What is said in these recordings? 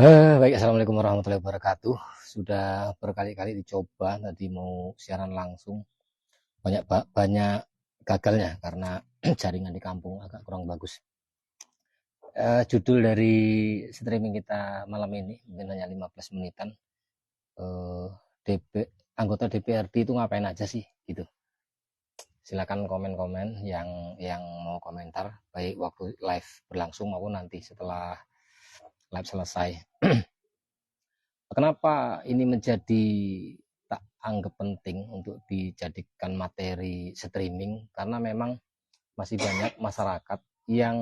Baik, assalamualaikum warahmatullahi wabarakatuh. Sudah berkali-kali dicoba tadi mau siaran langsung, banyak gagalnya karena jaringan di kampung agak kurang bagus. Judul dari streaming kita malam ini mungkin hanya 15 menitan. Eh, DP, anggota DPRD itu ngapain aja sih gitu. Silakan komen-komen yang mau komentar baik waktu live berlangsung maupun nanti setelah live selesai. Kenapa ini menjadi tak anggap penting untuk dijadikan materi streaming? Karena memang masih banyak masyarakat yang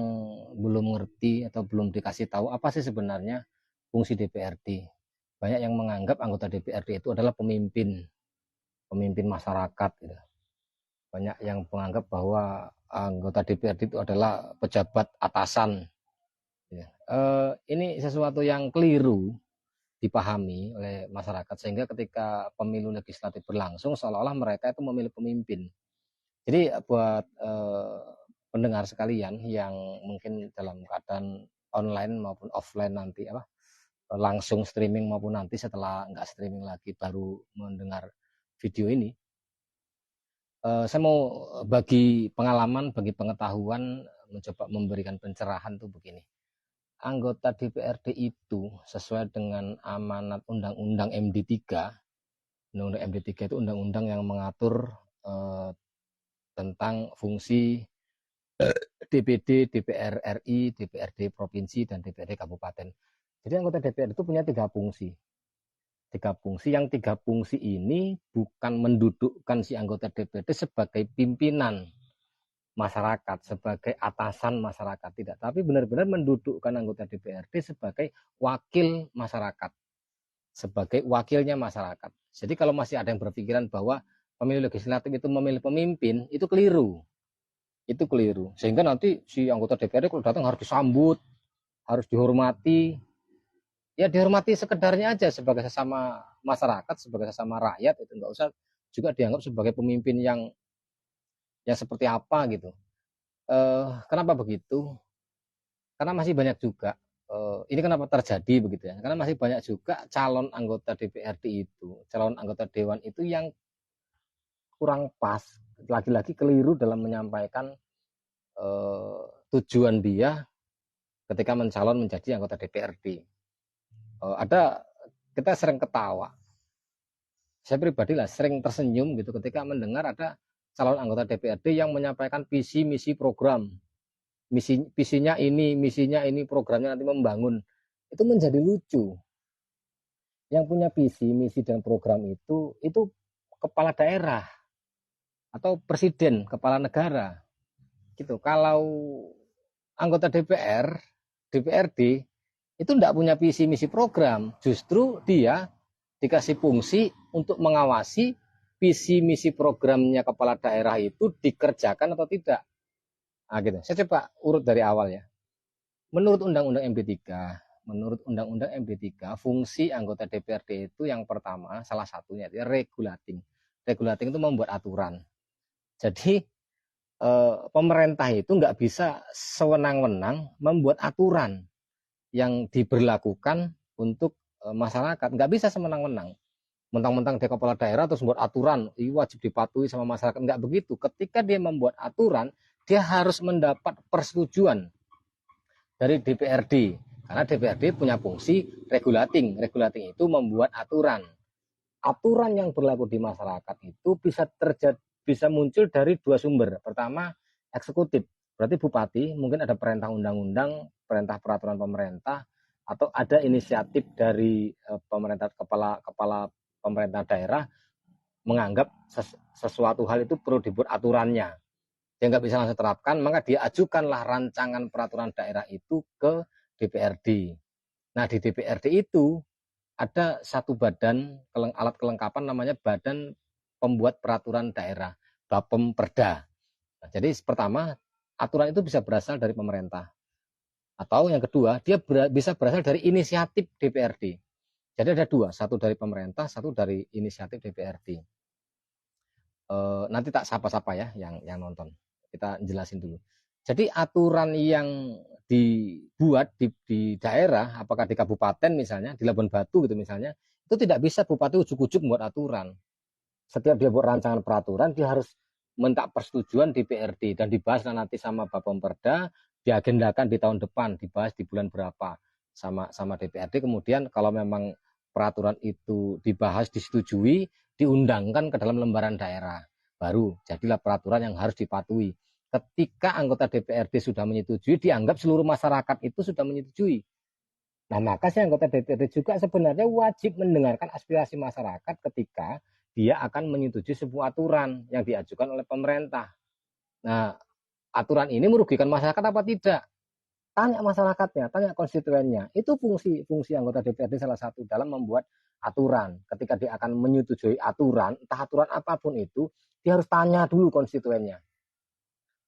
belum ngerti atau belum dikasih tahu apa sih sebenarnya fungsi DPRD. Banyak yang menganggap anggota DPRD itu adalah pemimpin, pemimpin masyarakat. Gitu. Banyak yang menganggap bahwa anggota DPRD itu adalah pejabat atasan. Ini sesuatu yang keliru dipahami oleh masyarakat sehingga ketika pemilu legislatif berlangsung seolah-olah mereka itu memilih pemimpin. Jadi buat pendengar sekalian yang mungkin dalam keadaan online maupun offline nanti langsung streaming maupun nanti setelah nggak streaming lagi baru mendengar video ini, saya mau bagi pengalaman, bagi pengetahuan, mencoba memberikan pencerahan tuh begini. Anggota DPRD itu sesuai dengan amanat Undang-Undang MD3. Undang-Undang MD3 itu undang-undang yang mengatur tentang fungsi DPD, DPR RI, DPRD provinsi, dan DPRD kabupaten. Jadi anggota DPR itu punya tiga fungsi. Tiga fungsi ini bukan mendudukkan si anggota DPRD sebagai pimpinan masyarakat, sebagai atasan masyarakat, tidak, tapi benar-benar mendudukkan anggota DPRD sebagai wakil masyarakat, sebagai wakilnya masyarakat. Jadi kalau masih ada yang berpikiran bahwa pemilu legislatif itu memilih pemimpin, itu keliru. Itu keliru. Sehingga nanti si anggota DPRD kalau datang harus disambut, harus dihormati. Ya dihormati sekedarnya aja sebagai sesama masyarakat, sebagai sesama rakyat, itu enggak usah juga dianggap sebagai pemimpin yang seperti apa gitu. Kenapa begitu? Karena masih banyak juga ini kenapa terjadi begitu ya? Karena masih banyak juga calon anggota DPRD itu, calon anggota dewan itu yang kurang pas, lagi-lagi keliru dalam menyampaikan tujuan dia ketika mencalon menjadi anggota DPRD. Ada kita sering ketawa. Saya pribadi lah sering tersenyum gitu ketika mendengar ada calon anggota DPRD yang menyampaikan visi misi program. Misinya ini, programnya nanti membangun. Itu menjadi lucu. Yang punya visi, misi dan program itu kepala daerah atau presiden, kepala negara. Gitu. Kalau anggota DPR, DPRD itu tidak punya visi misi program, justru dia dikasih fungsi untuk mengawasi visi misi programnya kepala daerah itu dikerjakan atau tidak. Nah, gitu. Saya coba urut dari awal ya. Menurut Undang-Undang Undang-Undang MD3, fungsi anggota DPRD itu yang pertama, salah satunya itu regulating. Regulating itu membuat aturan. Jadi pemerintah itu nggak bisa sewenang-wenang membuat aturan yang diberlakukan untuk masyarakat. Nggak bisa semenang-menang. Mentang-mentang dia kepala daerah terus membuat aturan, wajib dipatuhi sama masyarakat. Nggak begitu. Ketika dia membuat aturan, dia harus mendapat persetujuan dari DPRD. Karena DPRD punya fungsi regulating. Regulating itu membuat aturan. Aturan yang berlaku di masyarakat itu bisa muncul dari dua sumber. Pertama, eksekutif. Berarti bupati mungkin ada perintah undang-undang, perintah peraturan pemerintah, atau ada inisiatif dari pemerintah kepala pemerintah daerah menganggap sesuatu hal itu perlu dibuat aturannya. Dia nggak bisa langsung terapkan, maka dia ajukanlah rancangan peraturan daerah itu ke DPRD. Nah, di DPRD itu ada satu badan alat kelengkapan namanya Badan Pembuat Peraturan Daerah, Bapemperda. Nah, jadi pertama, aturan itu bisa berasal dari pemerintah. Atau yang kedua, dia bisa berasal dari inisiatif DPRD. Jadi ada dua, satu dari pemerintah, satu dari inisiatif DPRD. Nanti tak sapa-sapa ya yang nonton. Kita jelasin dulu. Jadi aturan yang dibuat di daerah, apakah di kabupaten misalnya, di Labuan Batu gitu misalnya, itu tidak bisa bupati ujuk-ujuk membuat aturan. Setiap dia buat rancangan peraturan, dia harus minta persetujuan DPRD dan dibahas nanti sama Bapemperda, diagendakan di tahun depan, dibahas di bulan berapa sama DPRD. Kemudian kalau memang peraturan itu dibahas, disetujui, diundangkan ke dalam lembaran daerah. Baru jadilah peraturan yang harus dipatuhi. Ketika anggota DPRD sudah menyetujui, dianggap seluruh masyarakat itu sudah menyetujui. Nah, maka si anggota DPRD juga sebenarnya wajib mendengarkan aspirasi masyarakat ketika dia akan menyetujui sebuah aturan yang diajukan oleh pemerintah. Nah, aturan ini merugikan masyarakat apa tidak? Tanya masyarakatnya, tanya konstituennya. Itu fungsi anggota DPRD salah satu dalam membuat aturan. Ketika dia akan menyetujui aturan, entah aturan apapun itu, dia harus tanya dulu konstituennya.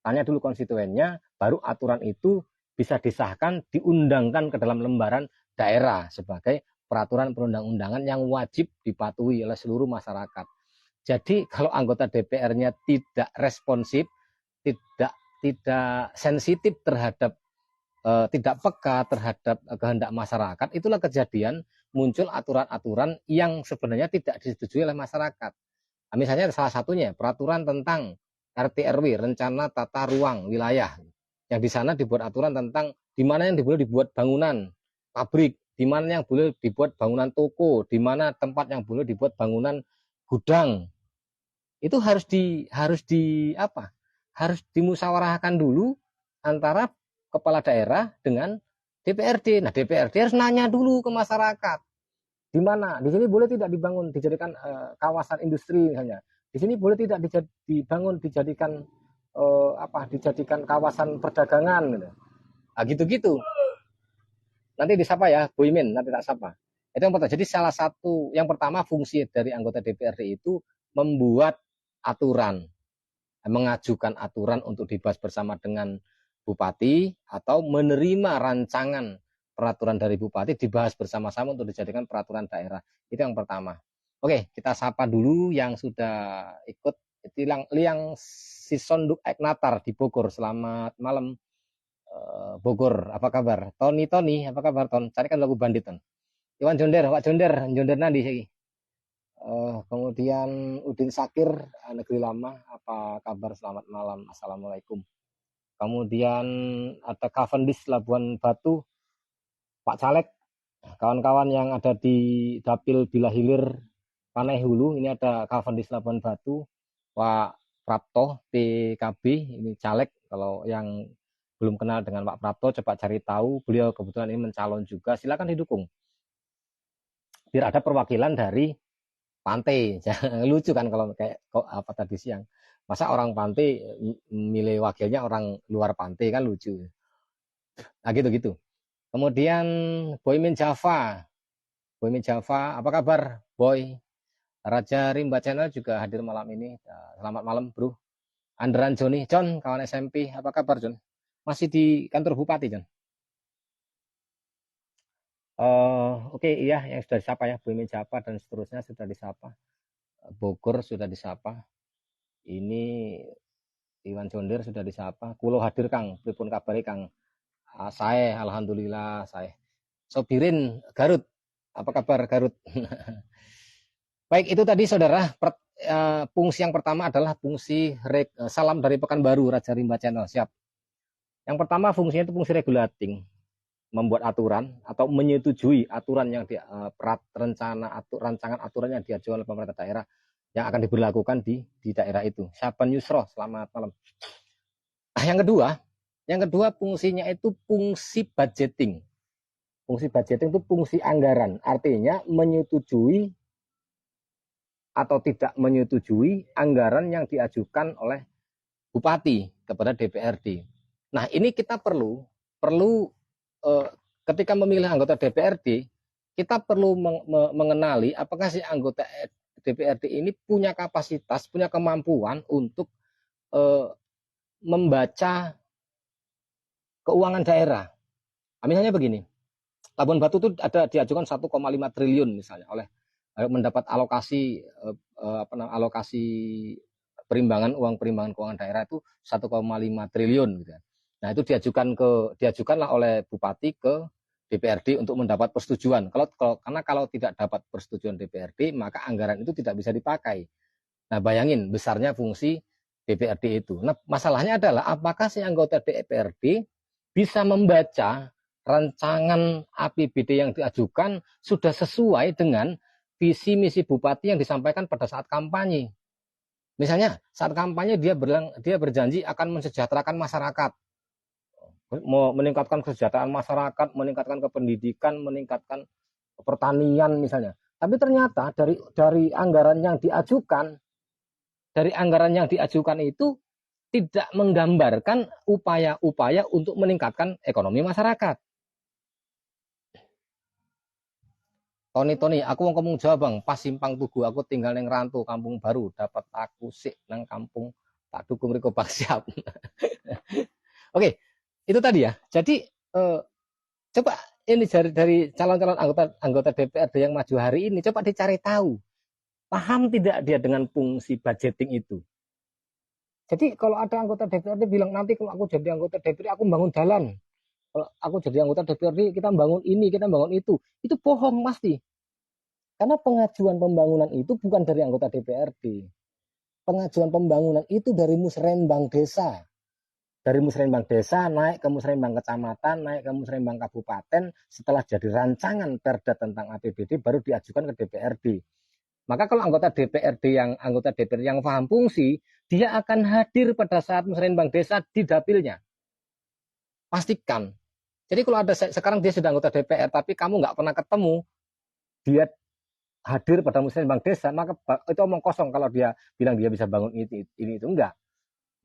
Tanya dulu konstituennya, baru aturan itu bisa disahkan, diundangkan ke dalam lembaran daerah sebagai peraturan perundang-undangan yang wajib dipatuhi oleh seluruh masyarakat. Jadi kalau anggota DPR-nya tidak responsif, tidak sensitif terhadap tidak peka terhadap kehendak masyarakat, itulah kejadian muncul aturan-aturan yang sebenarnya tidak disetujui oleh masyarakat. Nah, misalnya salah satunya peraturan tentang RT RW, rencana tata ruang wilayah, yang di sana dibuat aturan tentang di mana yang boleh dibuat bangunan pabrik, di mana yang boleh dibuat bangunan toko, di mana tempat yang boleh dibuat bangunan gudang. Itu harus dimusyawarahkan dulu antara kepala daerah dengan DPRD. Nah, DPRD harus nanya dulu ke masyarakat. Di mana? Di sini boleh tidak dijadikan kawasan industri misalnya. Di sini boleh tidak dijadikan dijadikan kawasan perdagangan gitu. Nah, gitu-gitu. Nanti disapa ya, Bu Imin, nanti tak sapa. Itu yang pertama. Jadi salah satu yang pertama fungsi dari anggota DPRD itu membuat aturan, mengajukan aturan untuk dibahas bersama dengan bupati atau menerima rancangan peraturan dari bupati dibahas bersama-sama untuk dijadikan peraturan daerah. Itu yang pertama. Oke, kita sapa dulu yang sudah ikut. Liang Sisonduk Eknatar di Bogor. Selamat malam Bogor. Apa kabar? Tony, apa kabar Ton? Carikan lagu Bandit Ton. Iwan Jonder, Pak Jonder nanti sih. Kemudian Udin Sakir, Negeri Lama, apa kabar? Selamat malam, assalamualaikum. Kemudian ada Cavendish Labuan Batu, Pak Caleg, kawan-kawan yang ada di Dapil Bila Hilir Panai Hulu, ini ada Cavendish Labuan Batu, Pak Prapto PKB, ini caleg. Kalau yang belum kenal dengan Pak Prapto, coba cari tahu. Beliau kebetulan ini mencalon juga, silakan didukung. Biar ada perwakilan dari pantai. Lucu kan kalau kayak apa tadi siang. Masa orang pantai milih wakilnya orang luar pantai, kan lucu. Nah gitu-gitu. Kemudian Boymin Java. Boymin Java, apa kabar Boy? Raja Rimba Channel juga hadir malam ini. Selamat malam bro. Andran Joni, John, kawan SMP, apa kabar John? Masih di kantor Bupati John? Oke, iya yang sudah disapa ya, Boymin Java dan seterusnya sudah disapa. Bogor sudah disapa. Ini Iwan Jonder sudah disapa. Kulo hadir Kang, pripun kabare Kang? Saya alhamdulillah saya. Sobirin Garut. Apa kabar Garut? Baik, itu tadi saudara, fungsi yang pertama adalah fungsi salam dari Pekanbaru Raja Rimba Channel. Siap. Yang pertama fungsinya itu fungsi regulating, membuat aturan atau menyetujui aturan yang rancangan aturan yang diajukan oleh pemerintah daerah yang akan diberlakukan di daerah itu. Syaban Yusro, selamat malam. Yang kedua fungsinya itu fungsi budgeting. Fungsi budgeting itu fungsi anggaran, artinya menyetujui atau tidak menyetujui anggaran yang diajukan oleh bupati kepada DPRD. Nah, ini kita perlu ketika memilih anggota DPRD, kita perlu mengenali apakah si anggota DPRD ini punya kapasitas, punya kemampuan untuk membaca keuangan daerah. Nah, misalnya begini, Labuan Batu itu ada diajukan 1,5 triliun misalnya oleh mendapat alokasi alokasi uang perimbangan keuangan daerah itu 1,5 triliun gitu. Nah, itu diajukanlah oleh bupati ke DPRD untuk mendapat persetujuan. Karena kalau tidak dapat persetujuan DPRD, maka anggaran itu tidak bisa dipakai. Nah, bayangin besarnya fungsi DPRD itu. Nah, masalahnya adalah apakah si anggota DPRD bisa membaca rancangan APBD yang diajukan sudah sesuai dengan visi misi bupati yang disampaikan pada saat kampanye. Misalnya, saat kampanye dia berjanji akan mensejahterakan masyarakat, meningkatkan kesejahteraan masyarakat, meningkatkan kependidikan, meningkatkan pertanian misalnya. Tapi ternyata dari anggaran yang diajukan itu tidak menggambarkan upaya-upaya untuk meningkatkan ekonomi masyarakat. Tony, aku mau ngomong Jawa bang, pas simpang Tugu, aku tinggal neng Rantu, kampung baru, dapat aku sik nang kampung tak dukung riko bak siap. Oke, itu tadi ya. Jadi coba ini dari calon-calon anggota DPRD yang maju hari ini, coba dicari tahu, paham tidak dia dengan fungsi budgeting itu. Jadi kalau ada anggota DPRD bilang nanti kalau aku jadi anggota DPRD aku bangun jalan, kalau aku jadi anggota DPRD kita bangun ini, kita bangun itu bohong pasti. Karena pengajuan pembangunan itu bukan dari anggota DPRD. Pengajuan pembangunan itu dari musrenbang desa. Dari musrenbang desa naik ke musrenbang kecamatan, naik ke musrenbang kabupaten, setelah jadi rancangan perda tentang APBD baru diajukan ke DPRD. Maka kalau anggota DPRD yang paham fungsi, dia akan hadir pada saat musrenbang desa di dapilnya. Pastikan. Jadi kalau ada sekarang dia sudah anggota DPR tapi kamu nggak pernah ketemu, dia hadir pada musrenbang desa, maka itu omong kosong kalau dia bilang dia bisa bangun ini itu enggak.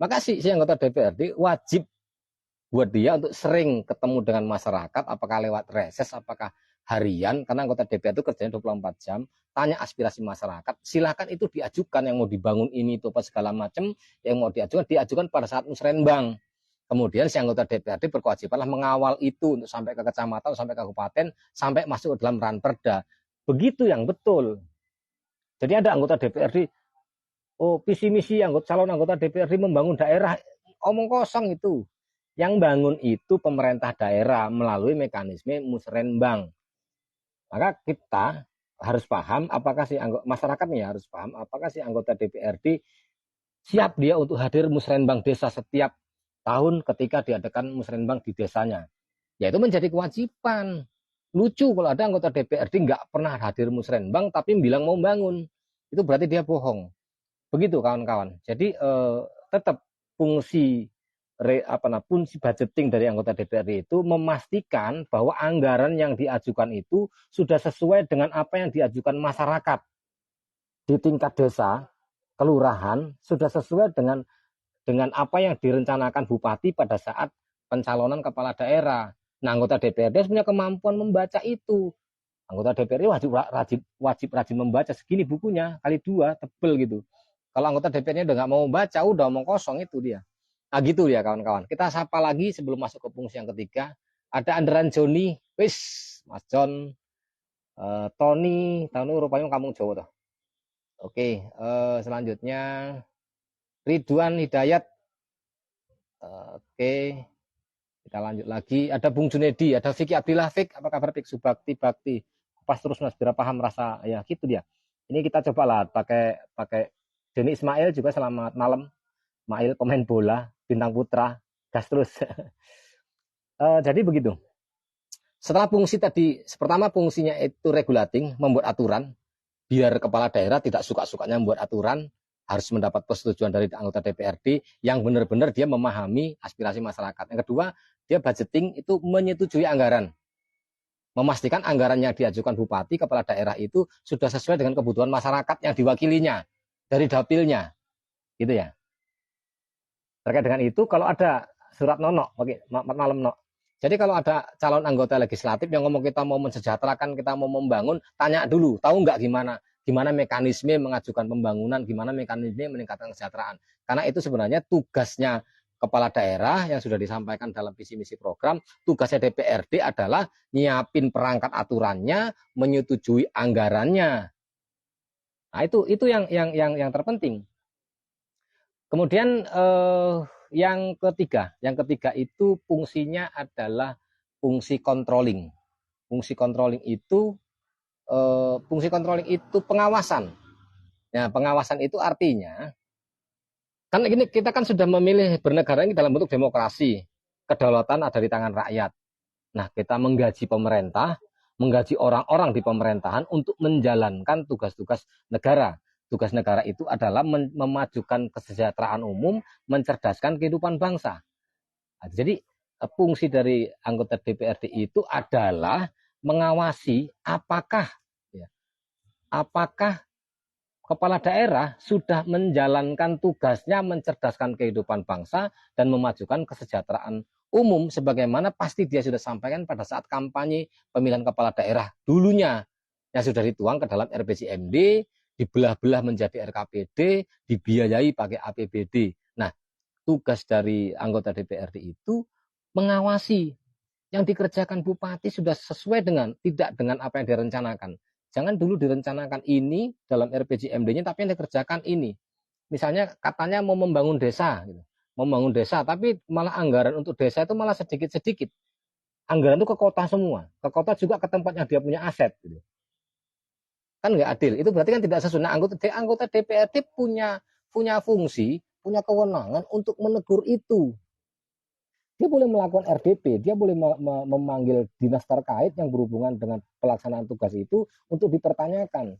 Maka si anggota DPRD wajib buat dia untuk sering ketemu dengan masyarakat, apakah lewat reses, apakah harian, karena anggota DPR itu kerjanya 24 jam, tanya aspirasi masyarakat, silakan itu diajukan yang mau dibangun ini itu apa segala macam, yang mau diajukan pada saat musrenbang. Kemudian si anggota DPRD berkewajibanlah mengawal itu untuk sampai ke kecamatan, sampai ke kabupaten, sampai masuk ke dalam ranperda. Begitu yang betul. Jadi ada anggota DPRD, visi misi calon anggota DPRD membangun daerah, omong kosong itu. Yang bangun itu pemerintah daerah melalui mekanisme musrenbang. Maka kita harus paham apakah si masyarakatnya harus paham apakah si anggota DPRD siap dia untuk hadir musrenbang desa setiap tahun ketika diadakan musrenbang di desanya. Ya itu menjadi kewajiban. Lucu kalau ada anggota DPRD nggak pernah hadir musrenbang tapi bilang mau bangun. Itu berarti dia bohong. Begitu kawan-kawan. Jadi tetap fungsi budgeting dari anggota DPRD itu memastikan bahwa anggaran yang diajukan itu sudah sesuai dengan apa yang diajukan masyarakat di tingkat desa, kelurahan, sudah sesuai dengan apa yang direncanakan bupati pada saat pencalonan kepala daerah. Nah, anggota DPRD punya kemampuan membaca itu. Anggota DPRD wajib rajin membaca, segini bukunya, kali 2, tebel gitu. Kalau anggota DPRD udah nggak mau baca, udah omong kosong itu dia. Nah gitu ya kawan-kawan. Kita sapa lagi sebelum masuk ke fungsi yang ketiga. Ada Andran Joni, wis Mas John, Tony rupanya kampung Jawa toh. Oke, selanjutnya Ridwan Hidayat. Oke. Kita lanjut lagi. Ada Bung Junedi, ada Vicky Abdillah. Fik, apa kabar Fik? Subakti Bakti. Pas terus Mas Bira paham rasa ya gitu dia. Ini kita cobalah pakai Denny Ismail juga selamat malam. Ismail pemain bola, bintang putra, gas terus. Jadi begitu. Setelah fungsi tadi, pertama fungsinya itu regulating, membuat aturan, biar kepala daerah tidak suka-sukanya membuat aturan, harus mendapat persetujuan dari anggota DPRD yang benar-benar dia memahami aspirasi masyarakat. Yang kedua, dia budgeting itu menyetujui anggaran. Memastikan anggaran yang diajukan bupati kepala daerah itu sudah sesuai dengan kebutuhan masyarakat yang diwakilinya dari dapilnya. Gitu ya. Terkait dengan itu, kalau ada surat nono, malam no. Jadi kalau ada calon anggota legislatif yang ngomong kita mau mensejahterakan, kita mau membangun, tanya dulu, tahu nggak gimana mekanisme mengajukan pembangunan, gimana mekanisme meningkatkan kesejahteraan. Karena itu sebenarnya tugasnya kepala daerah yang sudah disampaikan dalam visi misi program, tugasnya DPRD adalah nyiapin perangkat aturannya, menyetujui anggarannya. Nah, itu yang terpenting. Kemudian Yang ketiga itu fungsinya adalah fungsi controlling. Fungsi controlling itu pengawasan. Nah, pengawasan itu artinya kan ini kita kan sudah memilih bernegara ini dalam bentuk demokrasi. Kedaulatan ada di tangan rakyat. Nah, kita menggaji pemerintah, menggaji orang-orang di pemerintahan untuk menjalankan tugas-tugas negara. Tugas negara itu adalah memajukan kesejahteraan umum, mencerdaskan kehidupan bangsa. Nah, jadi fungsi dari anggota DPRD itu adalah mengawasi apakah apakah kepala daerah sudah menjalankan tugasnya mencerdaskan kehidupan bangsa dan memajukan kesejahteraan umum sebagaimana pasti dia sudah sampaikan pada saat kampanye pemilihan kepala daerah dulunya yang sudah dituang ke dalam RPJMD, dibelah-belah menjadi RKPD, dibiayai pakai APBD. Nah, tugas dari anggota DPRD itu mengawasi yang dikerjakan bupati sudah sesuai dengan tidak dengan apa yang direncanakan. Jangan dulu direncanakan ini dalam RPJMD-nya, tapi yang dikerjakan ini. Misalnya katanya mau membangun desa, gitu. Membangun desa, tapi malah anggaran untuk desa itu malah sedikit-sedikit. Anggaran itu ke kota semua, ke kota juga ke tempat yang dia punya aset. Gitu. Kan nggak adil. Itu berarti kan tidak sesuai. Nah, anggota DPRD punya fungsi, punya kewenangan untuk menegur itu. Dia boleh melakukan RDP, dia boleh memanggil dinas terkait yang berhubungan dengan pelaksanaan tugas itu untuk dipertanyakan.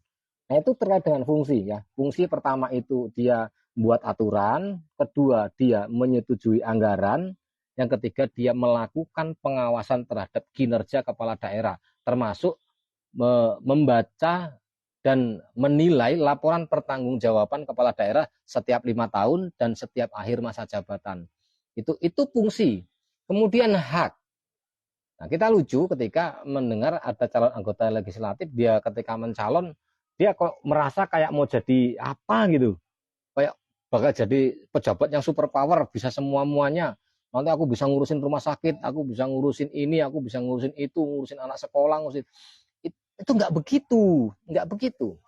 Nah, itu terkait dengan fungsi ya. Fungsi pertama itu dia buat aturan, kedua dia menyetujui anggaran, yang ketiga dia melakukan pengawasan terhadap kinerja kepala daerah, termasuk membaca dan menilai laporan pertanggungjawaban kepala daerah setiap 5 tahun dan setiap akhir masa jabatan. Itu fungsi. Kemudian hak. Nah, kita lucu ketika mendengar ada calon anggota legislatif, dia ketika mencalon, dia kok merasa kayak mau jadi apa gitu. Kayak bakal jadi pejabat yang super power, bisa semua-muanya. Nanti aku bisa ngurusin rumah sakit, aku bisa ngurusin ini, aku bisa ngurusin itu, ngurusin anak sekolah, ngurusin. Itu nggak begitu. Nggak begitu.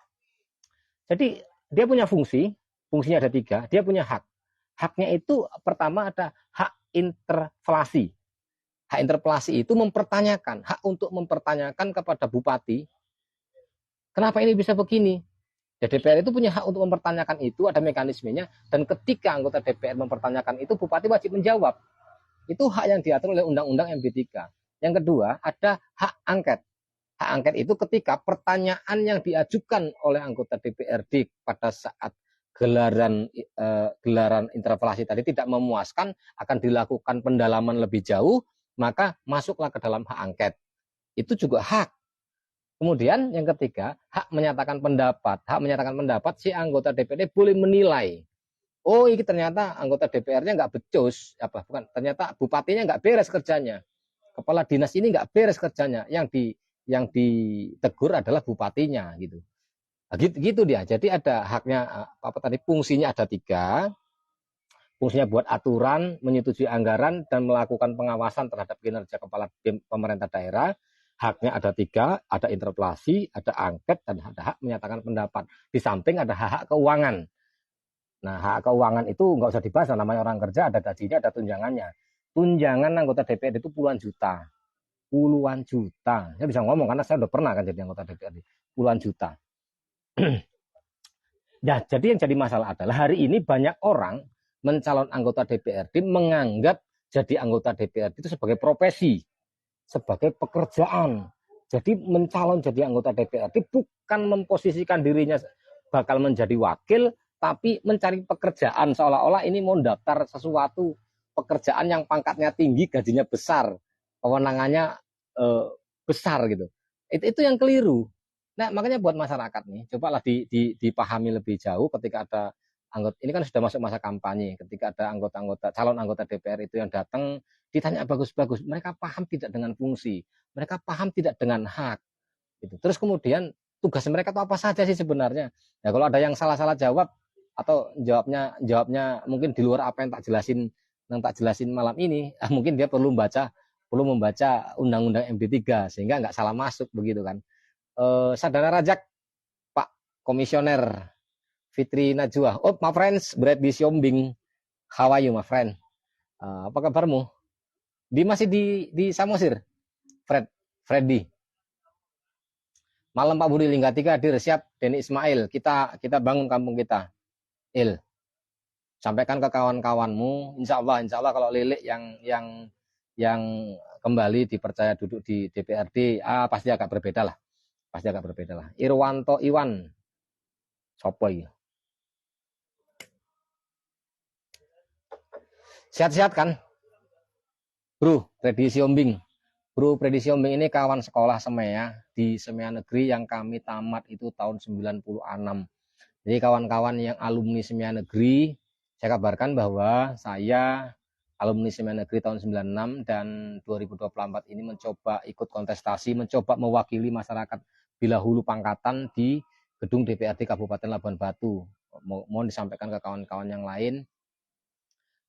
Jadi dia punya fungsi, fungsinya ada 3, dia punya hak. Haknya itu pertama ada hak interpelasi. Hak interpelasi itu mempertanyakan, hak untuk mempertanyakan kepada bupati, kenapa ini bisa begini? Ya, DPR itu punya hak untuk mempertanyakan itu, ada mekanismenya, dan ketika anggota DPR mempertanyakan itu, bupati wajib menjawab. Itu hak yang diatur oleh Undang-Undang MD3. Yang kedua, ada hak angket. Hak angket itu ketika pertanyaan yang diajukan oleh anggota DPRD pada saat gelaran interpelasi tadi tidak memuaskan, akan dilakukan pendalaman lebih jauh, maka masuklah ke dalam hak angket. Itu juga hak. Kemudian yang ketiga, hak menyatakan pendapat. Hak menyatakan pendapat, si anggota DPRD boleh menilai. Oh, ini ternyata anggota DPR-nya nggak becus, ternyata bupatinya nggak beres kerjanya. Kepala dinas ini nggak beres kerjanya. Yang ditegur adalah bupatinya gitu. Nah, gitu dia. Jadi ada haknya fungsinya ada 3. Fungsinya buat aturan, menyetujui anggaran dan melakukan pengawasan terhadap kinerja kepala pemerintah daerah. Haknya ada 3, ada interpelasi, ada angket, dan ada hak menyatakan pendapat. Di samping ada hak keuangan. Nah, hak keuangan itu nggak usah dibahas, namanya orang kerja, ada gajinya, ada tunjangannya. Tunjangan anggota DPRD itu puluhan juta. Puluhan juta. Saya bisa ngomong karena saya udah pernah kan jadi anggota DPRD. Puluhan juta. Ya, jadi yang jadi masalah adalah hari ini banyak orang mencalon anggota DPRD menganggap jadi anggota DPRD itu sebagai profesi, sebagai pekerjaan. Jadi mencalon jadi anggota DPRD bukan memposisikan dirinya bakal menjadi wakil, tapi mencari pekerjaan seolah-olah ini mau daftar sesuatu pekerjaan yang pangkatnya tinggi, gajinya besar, kewenangannya besar gitu. Itu yang keliru. Nah, makanya buat masyarakat nih, cobalah dipahami lebih jauh ketika ada anggota, ini kan sudah masuk masa kampanye, ketika ada calon anggota DPR itu yang datang, ditanya bagus-bagus, mereka paham tidak dengan fungsi, mereka paham tidak dengan hak. Gitu. Terus kemudian tugas mereka itu apa saja sih sebenarnya? Ya kalau ada yang salah-salah jawab atau jawabnya mungkin di luar apa yang tak jelasin malam ini, mungkin dia perlu membaca Undang-Undang MD3 sehingga nggak salah masuk begitu kan. Sadana Rajak, Pak Komisioner Fitri Najwa. Oh, my friends, Brad Siombing. How are you, my friend? Apa kabarmu? Masih di Samosir, Freddy. Malam Pak Budi Lingga 3 hadir, siap. Denny Ismail, kita bangun kampung kita. Il, sampaikan ke kawan-kawanmu. Insya Allah kalau Lilik yang kembali dipercaya duduk di DPRD, pasti agak berbeda lah. Irwanto Iwan, Sopoy. Sehat-sehat kan, Bro? Predisi Ombing. Bro Predisi Ombing ini kawan sekolah Semea di Semea Negeri yang kami tamat itu tahun 96. Jadi kawan-kawan yang alumni Semea Negeri, saya kabarkan bahwa saya alumni Semea Negeri tahun 96 dan 2024 ini mencoba ikut kontestasi, mencoba mewakili masyarakat Bilahulu Pangkatan di gedung DPRD Kabupaten Labuan Batu. Mohon disampaikan ke kawan-kawan yang lain.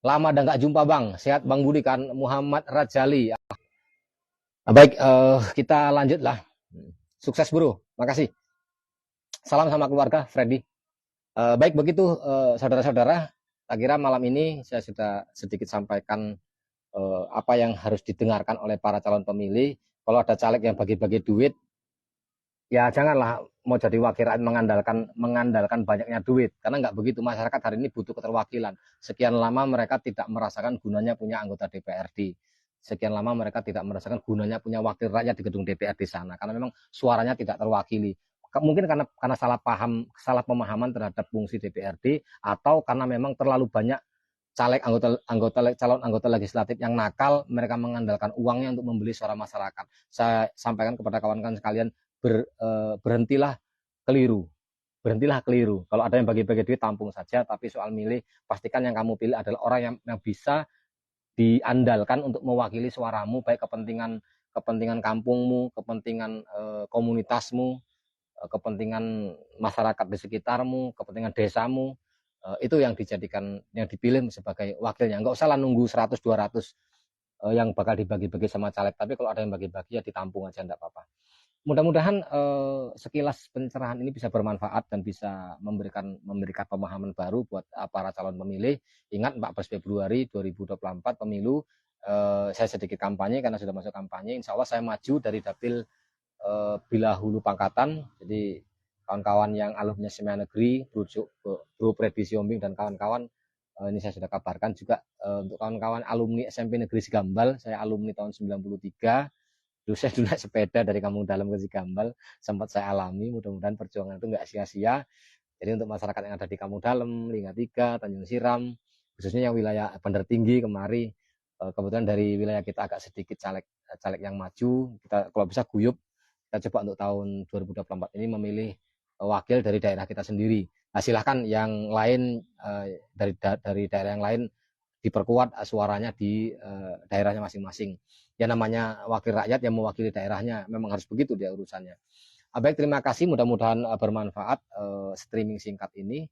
Lama udah nggak jumpa Bang, sehat Bang Budi kan? Muhammad Rajali. Baik, kita lanjutlah. Sukses Bro, makasih. Salam sama keluarga, Freddy. Baik begitu saudara-saudara, tak kira malam ini saya sudah sedikit sampaikan apa yang harus didengarkan oleh para calon pemilih. Kalau ada caleg yang bagi-bagi duit, ya janganlah mau jadi wakil rakyat mengandalkan banyaknya duit, karena nggak begitu. Masyarakat hari ini butuh keterwakilan. Sekian lama mereka tidak merasakan gunanya punya anggota DPRD. Sekian lama mereka tidak merasakan gunanya punya wakil rakyat di gedung DPRD sana, karena memang suaranya tidak terwakili. Mungkin karena salah pemahaman terhadap fungsi DPRD, atau karena memang terlalu banyak calon anggota legislatif yang nakal, mereka mengandalkan uangnya untuk membeli suara masyarakat. Saya sampaikan kepada kawan-kawan sekalian, berhentilah keliru. Kalau ada yang bagi-bagi duit, tampung saja. Tapi soal milih, pastikan yang kamu pilih adalah orang yang bisa diandalkan untuk mewakili suaramu, baik kepentingan kampungmu, kepentingan komunitasmu, kepentingan masyarakat di sekitarmu, kepentingan desamu. Itu yang dipilih sebagai wakilnya. Enggak usah lah nunggu 100-200 yang bakal dibagi-bagi sama caleg. Tapi kalau ada yang bagi-bagi, ya ditampung aja, enggak apa-apa. Mudah-mudahan sekilas pencerahan ini bisa bermanfaat dan bisa memberikan pemahaman baru buat para calon pemilih. Ingat 14 Februari 2024 pemilu, saya sedikit kampanye karena sudah masuk kampanye. Insya Allah saya maju dari dapil Bilahulu Pangkatan. Jadi kawan-kawan yang alumni Semea Negeri, Bro Predisi Ombing dan kawan-kawan, ini saya sudah kabarkan juga untuk kawan-kawan alumni SMP Negeri Sigambal. Saya alumni tahun 93. Dulu saya naik sepeda dari Kampung Dalam ke Sigambal, sempat saya alami. Mudah-mudahan perjuangan itu nggak sia-sia. Jadi untuk masyarakat yang ada di Kampung Dalam, Lingga 3, Tanjung Siram, khususnya yang wilayah Bandar Tinggi kemari, kebetulan dari wilayah kita agak sedikit caleg yang maju. Kita kalau bisa guyup, kita coba untuk tahun 2024 ini memilih wakil dari daerah kita sendiri. Nah, silahkan yang lain dari daerah yang lain diperkuat suaranya di daerahnya masing-masing. Ya namanya wakil rakyat yang mewakili daerahnya, memang harus begitu dia urusannya. Baik, terima kasih, mudah-mudahan bermanfaat streaming singkat ini.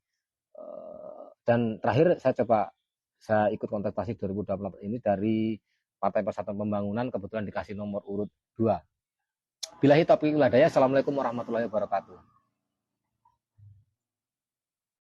Dan terakhir saya ikut kontestasi 2024 ini dari Partai Persatuan Pembangunan, kebetulan dikasih nomor urut 2. Billahi taufiq wal hidayah. Assalamualaikum warahmatullahi wabarakatuh.